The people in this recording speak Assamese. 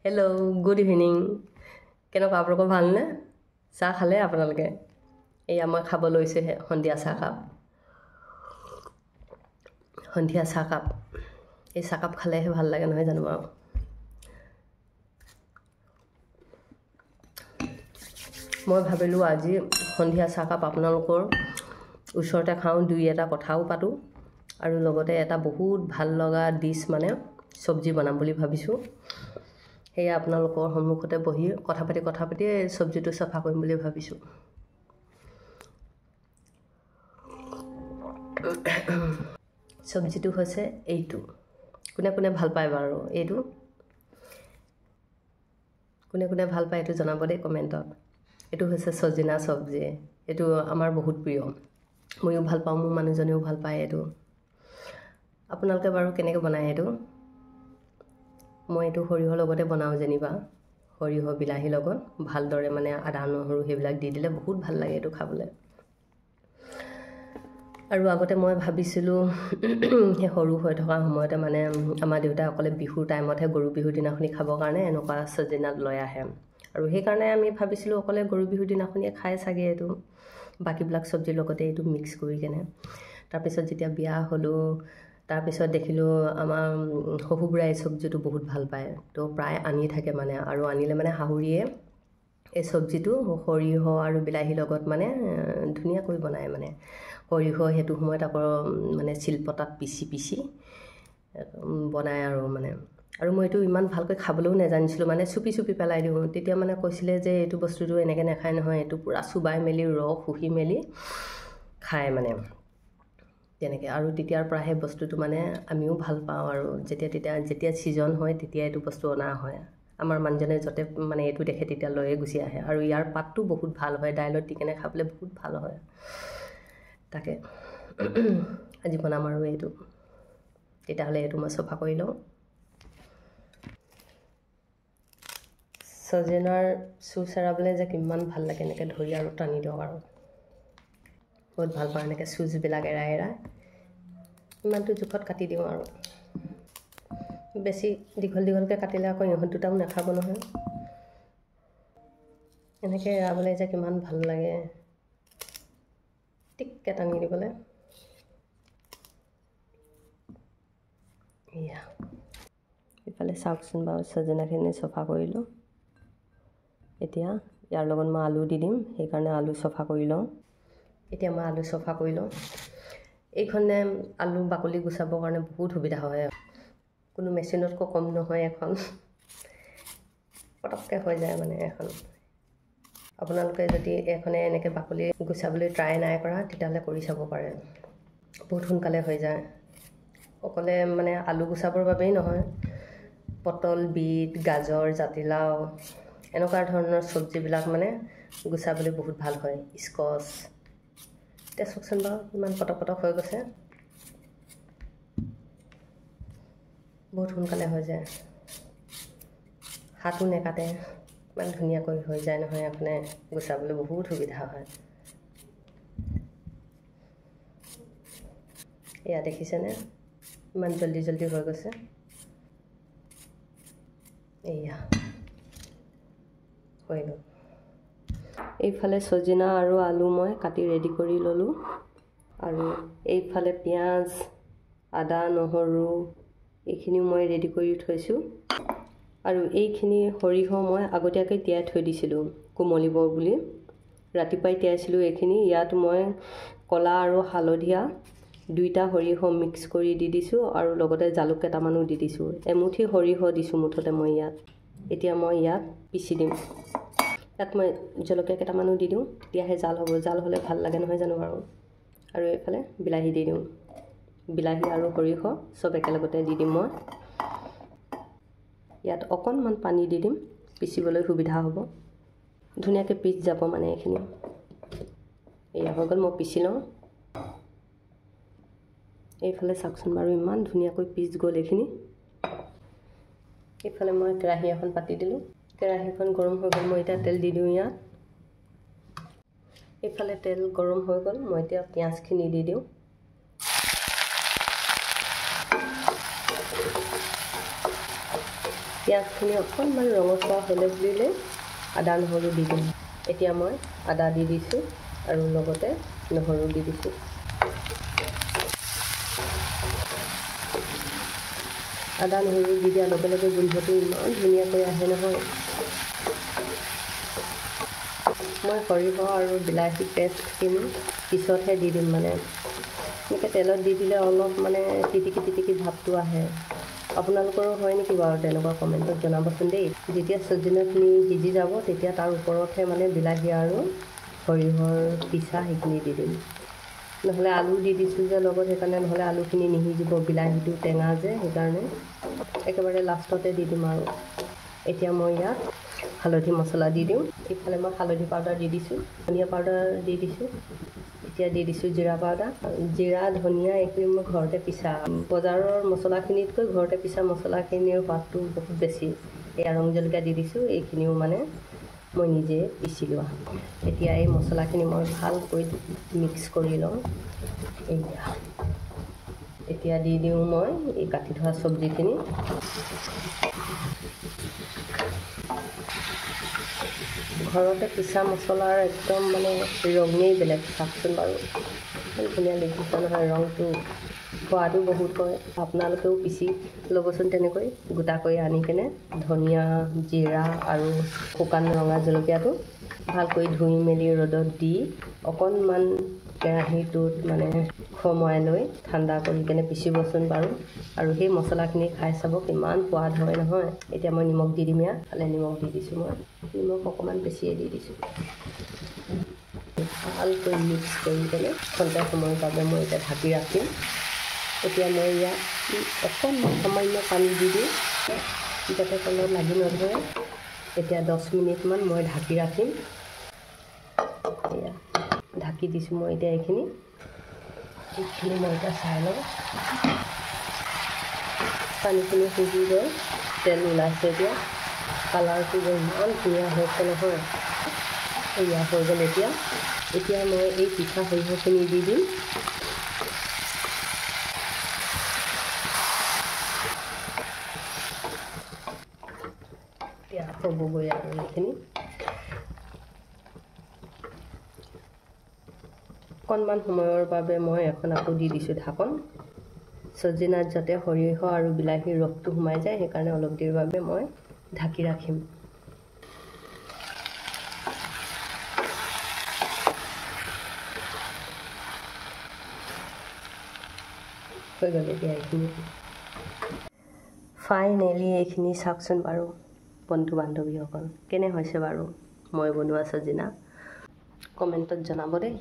হেল্ল' গুড ইভিনিং কেনেকুৱা আপোনালোকৰ ভালনে চাহ খালে আপোনালোকে এয়া মই খাব লৈছোঁহে সন্ধিয়া চাহকাপ এই চাহকাপ খালেহে ভাল লাগে নহয় জানো বাৰু মই ভাবিলোঁ আজি সন্ধিয়া চাহকাপ আপোনালোকৰ ওচৰতে খাওঁ দুই এটা কথাও পাতোঁ আৰু লগতে এটা বহুত ভাল লগা ডিছ মানে চব্জি বনাম বুলি ভাবিছোঁ সেয়া আপোনালোকৰ সন্মুখতে বহি কথা পাতি চব্জিটো চাফা কৰিম বুলি ভাবিছোঁ চব্জিটো হৈছে এইটো কোনে কোনে ভাল পায় বাৰু এইটো কোনে ভাল পায় এইটো জনাব দেই কমেণ্টত এইটো হৈছে সজিনা চব্জি এইটো আমাৰ বহুত প্ৰিয় ময়ো ভাল পাওঁ মোৰ মানুহজনেও ভাল পায় এইটো আপোনালোকে বাৰু কেনেকৈ বনায় এইটো মই এইটো সৰিয়হৰ লগতে বনাওঁ যেনিবা সৰিয়হ বিলাহীৰ লগত ভালদৰে মানে আদা নহৰু সেইবিলাক দি দিলে বহুত ভাল লাগে এইটো খাবলৈ আৰু আগতে মই ভাবিছিলোঁ সেই সৰু হৈ থকা সময়তে মানে আমাৰ দেউতাই অকলে বিহুৰ টাইমতহে গৰু বিহুৰ দিনাখনি খাবৰ কাৰণে এনেকুৱা সজিনাত লৈ আহে আৰু সেইকাৰণে আমি ভাবিছিলোঁ অকলে গৰু বিহুৰ দিনাখনিয়ে খাই চাগে এইটো বাকীবিলাক চব্জিৰ লগতে এইটো মিক্স কৰি কেনে তাৰপিছত যেতিয়া বিয়া হ'লোঁ তাৰপিছত দেখিলোঁ আমাৰ শহুবুঢ়াই এই চব্জিটো বহুত ভাল পায় তো প্ৰায় আনি থাকে মানে আৰু আনিলে মানে শাহুৰিয়ে এই চব্জিটো সৰিয়হ আৰু বিলাহীৰ লগত মানে ধুনীয়াকৈ বনায় মানে সৰিয়হ সেইটো সময়ত আকৌ মানে শিলপতাত পিচি বনায় আৰু মানে আৰু মই এইটো ইমান ভালকৈ খাবলৈও নাজানিছিলোঁ মানে চুপি পেলাই দিওঁ তেতিয়া মানে কৈছিলে যে এইটো বস্তুটো এনেকৈ নাখায় নহয় এইটো পূৰা চুবাই মেলি ৰস শুহি মেলি খায় মানে তেনেকৈ আৰু তেতিয়াৰ পৰা সেই বস্তুটো মানে আমিও ভাল পাওঁ আৰু যেতিয়া ছিজন হয় তেতিয়া এইটো বস্তু অনা হয় আমাৰ মানুহজনে য'তে মানে এইটো দেখে তেতিয়া লৈয়ে গুচি আহে আৰু ইয়াৰ পাতটো বহুত ভাল হয় দাইলত দি কেনে খাবলৈ বহুত ভাল হয় তাকে আজি বনাম আৰু এইটো তেতিয়াহ'লে এইটো মই চফা কৰি লওঁ সজিনাৰ চুচ এৰাবলৈ যে কিমান ভাল লাগে এনেকৈ ধৰি আৰু টানি দিওঁ আৰু বহুত ভাল পাওঁ এনেকৈ চুচবিলাক এৰাই ইমানটো জোখত কাটি দিওঁ আৰু বেছি দীঘলকৈ কাটিলে আকৌ ইহঁত দুটাও নাখাব নহয় এনেকৈ এৰাবলৈ যে কিমান ভাল লাগে টিককৈ টানি দিবলৈ এয়া ইফালে চাওকচোন বাৰু সজিনাখিনি চফা কৰিলোঁ এতিয়া ইয়াৰ লগত মই আলু দি দিম সেইকাৰণে আলু চফা কৰি লওঁ এতিয়া মই আলু চফা কৰি লওঁ এইখনে আলু বাকলি গুচাবৰ কাৰণে বহুত সুবিধা হয় কোনো মেচিনতকৈ কম নহয় এখন পটককৈ হৈ যায় মানে এখন আপোনালোকে যদি এখনে এনেকৈ বাকলি গুচাবলৈ ট্ৰাই নাই কৰা তেতিয়াহ'লে কৰি চাব পাৰে বহুত সোনকালে হৈ যায় অকলে মানে আলু গুচাবৰ বাবেই নহয় পটল বিট গাজৰ জাতিলাও এনেকুৱা ধৰণৰ চব্জিবিলাক মানে গুচাবলৈ বহুত ভাল হয় স্কচ এতিয়া চাওকচোন বাৰু ইমান পটক হৈ গৈছে বহুত সোনকালে হৈ যায় হাতো নেকাটে ইমান ধুনীয়াকৈ হৈ যায় নহয় এখনে গুচাবলৈ বহুত সুবিধা হয় এয়া দেখিছেনে ইমান জল্দি হৈ গৈছে এয়া হৈ গ'ল এইফালে সজিনা আৰু আলু মই কাটি ৰেডি কৰি ল'লোঁ আৰু এইফালে পিঁয়াজ আদা নহৰু এইখিনিও মই ৰেডি কৰি থৈছোঁ আৰু এইখিনি সৰিয়হ মই আগতীয়াকৈ তিয়াই থৈ দিছিলোঁ কোমলিব বুলি ৰাতিপুৱাই তিয়াইছিলোঁ এইখিনি ইয়াত মই ক'লা আৰু হালধীয়া দুইটা সৰিয়হ মিক্স কৰি দি দিছোঁ আৰু লগতে জালুক কেইটামানো দি দিছোঁ এমুঠি সৰিয়হ দিছোঁ মুঠতে মই ইয়াত এতিয়া মই ইয়াত পিচি দিম ইয়াত মই জলকীয়া কেইটামানো দি দিওঁ তেতিয়াহে জাল হ'লে ভাল লাগে নহয় জানো বাৰু আৰু এইফালে বিলাহী দি দিওঁ বিলাহী আৰু সৰিয়হ চব একেলগতে দি দিম মই ইয়াত অকণমান পানী দি দিম পিচিবলৈ সুবিধা হ'ব ধুনীয়াকৈ পিচ যাব মানে এইখিনি এয়া হৈ গ'ল মই পিচি লওঁ এইফালে চাওকচোন বাৰু ইমান ধুনীয়াকৈ পিচ গ'ল এইখিনি এইফালে মই কেৰাহী এখন পাতি দিলোঁ কেৰাহীখন গৰম হৈ গ'ল মই এতিয়া তেল দি দিওঁ ইয়াত এইফালে তেল গৰম হৈ গ'ল মই এতিয়া পিঁয়াজখিনি দি দিওঁ পিঁয়াজখিনি অকণমান ৰঙচুৱা হ'লে বুলিলে আদা নহৰু দি দিম। এতিয়া মই আদা দি দিছোঁ আৰু লগতে নহৰু দি দিছোঁ। আদা নহৰু দি দিয়াৰ লগে লগে গোন্ধটো ইমান ধুনীয়াকৈ আহে নহয়। মই সৰিয়হ আৰু বিলাহী পেষ্টখিনি পিছতহে দি দিম। মানে এনেকৈ তেলত দি দিলে অলপ মানে তিটিকি ভাৱটো আহে। আপোনালোকৰো হয় নেকি বাৰু তেনেকুৱা? কমেণ্টত জনাবচোন দেই। যেতিয়া চজিনাখিনি সিজি যাব তেতিয়া তাৰ ওপৰতহে মানে বিলাহী আৰু সৰিয়হৰ পিছা সেইখিনি দি দিম। নহ'লে আলু দি দিছোঁ যে লগত, সেইকাৰণে নহ'লে আলুখিনি নিসিজিব, বিলাহীটো টেঙা যে, সেইকাৰণে একেবাৰে লাষ্টতে দি দিম আৰু। এতিয়া মই ইয়াত হালধি মছলা দি দিওঁ। ইফালে মই হালধি পাউডাৰ দি দিছোঁ, ধনিয়া পাউডাৰ দি দিছোঁ। এতিয়া দি দিছোঁ জিৰা পাউডাৰ। জিৰা ধনিয়া এইখিনি মই ঘৰতে পিছা, বজাৰৰ মছলাখিনিতকৈ ঘৰতে পিছা মছলাখিনিৰ সোৱাদটো বহুত বেছি। এয়া ৰং জলকীয়া দি দিছোঁ, এইখিনিও মানে মই নিজে পিচি লোৱা। এতিয়া এই মছলাখিনি মই ভালকৈ মিক্স কৰি লওঁ। এতিয়া দি দিওঁ মই এই কাটি থোৱা চব্জিখিনি। ঘৰতে পিছা মছলাৰ একদম মানে ৰঙেই বেলেগ, চাওকচোন বাৰু ইমান ধুনীয়া দেখিছে নহয় ৰংটো, সোৱাদো বহুত হয়। আপোনালোকেও পিচি ল'বচোন তেনেকৈ গোটাকৈ আনি কেনে। ধনিয়া, জিৰা আৰু শুকান ৰঙা জলকীয়াটো ভালকৈ ধুই মেলি ৰ'দত দি অকণমান কেৰাহীটোত মানে খমুৱাই লৈ ঠাণ্ডা কৰি কেনে পিচিবচোন বাৰু। আৰু সেই মছলাখিনি খাই চাব কিমান সোৱাদ হয় নহয়। এতিয়া মই নিমখ দি দিম। ইয়াত নিমখ দি দিছোঁ, মই নিমখ অকণমান বেছিয়ে দি দিছোঁ। ভালকৈ মিক্স কৰি কেনে ঘণ্টা সময়ৰ বাবে মই এতিয়া ঢাকি ৰাখিম। এতিয়া মই ইয়াত অকণমান সামান্য পানী দি দিওঁ যাতে তলত লাগি নধৰে। এতিয়া 10 মিনিটমান মই ঢাকি ৰাখিম। এয়া ঢাকি দিছোঁ মই এতিয়া। এইখিনি মই এতিয়া চাই লওঁ। পানীখিনি সিজি গৈ তেল ওলাইছে। এতিয়া কালাৰটো যে ইমান ধুনীয়া হৈছে নহয়। এয়া হৈ গ'ল। এতিয়া মই এই পিঠা সৰিয়হখিনি দি দিম। এতিয়া হ'বগৈ আৰু এইখিনি। অকণমান সময়ৰ বাবে মই এখন আকৌ দি দিছোঁ ঢাকন। চজিনাত যাতে সৰিয়হ আৰু বিলাহীৰ ৰসটো সোমাই যায়, সেইকাৰণে অলপ দেৰিৰ বাবে মই ঢাকি ৰাখিম। হৈ গ'ল এতিয়া এইখিনি। ফাইনেলি এইখিনি চাওকচোন বাৰু বন্ধু বান্ধৱীসকল, কেনে হৈছে বাৰু মই বনোৱা চজিনা? কমেণ্টত জনাব দেই।